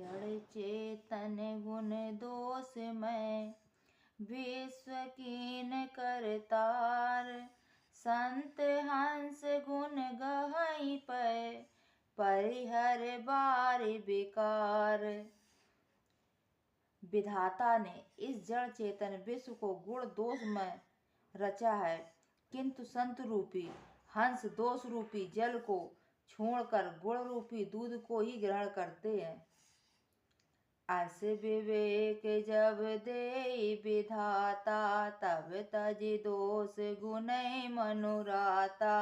जड़ चेतन गुण दोष में विश्व कीन करतार। संत हंस गुण गहई पर परिहर बारि विकार। विधाता ने इस जड़ चेतन विश्व को गुण दोष में रचा है, किंतु संत रूपी हंस दोष रूपी जल को छोड़कर गुण रूपी दूध को ही ग्रहण करते हैं। अस विवेक जब देई विधाता, तब तजि दोष गुणै मनुराता।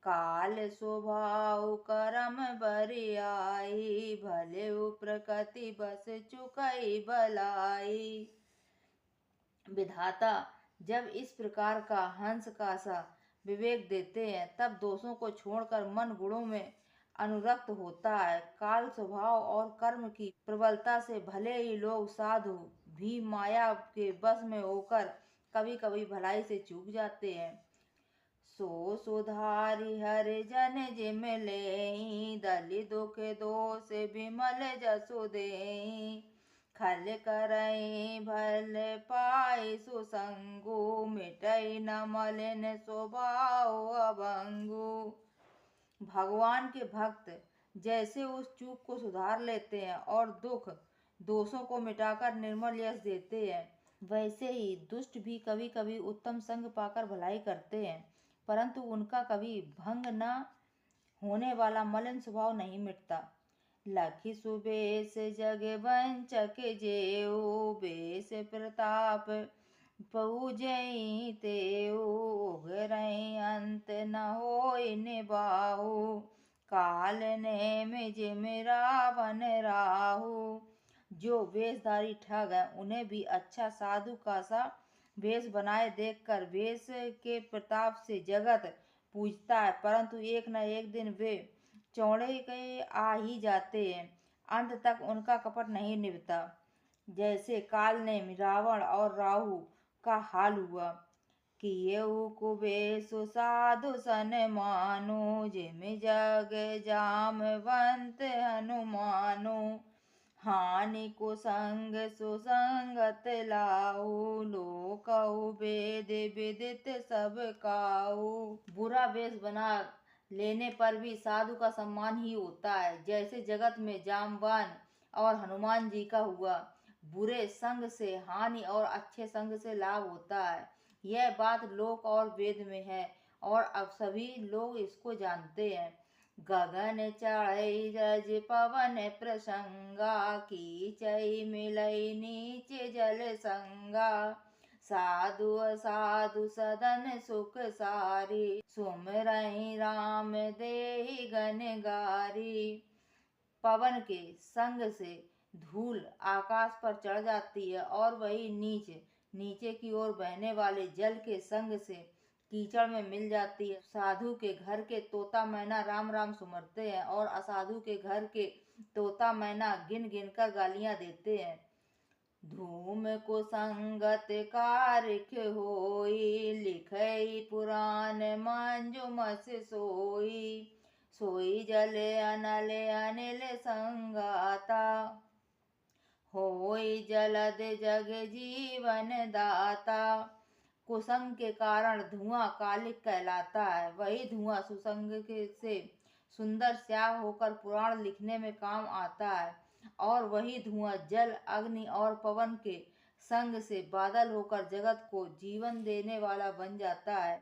काल स्वभाव करम बरियाई, भले प्रकृति बस चुकई बलाई। विधाता जब इस प्रकार का हंस का सा विवेक देते हैं, तब दोषों को छोड़कर मन गुणों में अनुरक्त होता है। काल स्वभाव और कर्म की प्रबलता से भले ही लोग साधु भी माया के बस में होकर कभी कभी भलाई से चूक जाते हैं। सो सुधारि हरि जन जिम लेई, दलि दुख दोष विमल जसु देई। खल करई भल पाई सुसंगु, मिटई न मलिन स्वभाव अभंगु। भगवान के भक्त जैसे उस चूक को सुधार लेते हैं और दुख दोषों को मिटाकर निर्मल यश देते हैं, वैसे ही दुष्ट भी कभी कभी उत्तम संग पाकर भलाई करते हैं, परंतु उनका कभी भंग न होने वाला मलिन स्वभाव नहीं मिटता। लखि सुबेश जग वंचक जेऊ, बेश प्रताप पूजई तेऊ। उगरई अंत न होय निबाहु, काल नेम जिम रावण राहु। जो वेशधारी ठग है, उन्हें भी अच्छा साधु का सा वेश बनाए देखकर वेश के प्रताप से जगत पूजता है, परंतु एक न एक दिन वे चौड़े के आ ही जाते हैं। अंत तक उनका कपट नहीं निभता। जैसे काल ने रावण और राहु का हाल हुआ। किएउ कुबेशु साधु सन मानु, जिम जग जामवंत हनुमानु। हानि कुसंग सुसंगत लाहु, लोकहु वेद विदित सब काहू। बुरा वेश बना लेने पर भी साधु का सम्मान ही होता है, जैसे जगत में जामवान और हनुमान जी का हुआ। बुरे संग से हानि और अच्छे संग से लाभ होता है, यह बात लोक और वेद में है और अब सभी लोग इसको जानते हैं। गगन चढ़ई रज पवन प्रसंगा, कीचई मिलई नीचे जल संगा। साधु असाधु सदन सुख सारी, सुमिरई राम देहि गन गारी। पवन के संग से धूल आकाश पर चढ़ जाती है और वही नीचे की ओर बहने वाले जल के संग से कीचड़ में मिल जाती है। साधु के घर के तोता मैना राम राम सुमरते हैं और असाधु के घर के तोता मैना गिन गिन कर गालियां देते हैं। धूम कुसंगत कारिख होई, लिखई पुराण मंजुमस सोई। सोई जल अनल अनिल संगाता, होई जलद जग जीवन दाता। कुसंग के कारण धुआं कालिक कहलाता है, वही धुआं सुसंग से सुंदर स्याह होकर पुराण लिखने में काम आता है, और वही धुआं जल अग्नि और पवन के संग से बादल होकर जगत को जीवन देने वाला बन जाता है।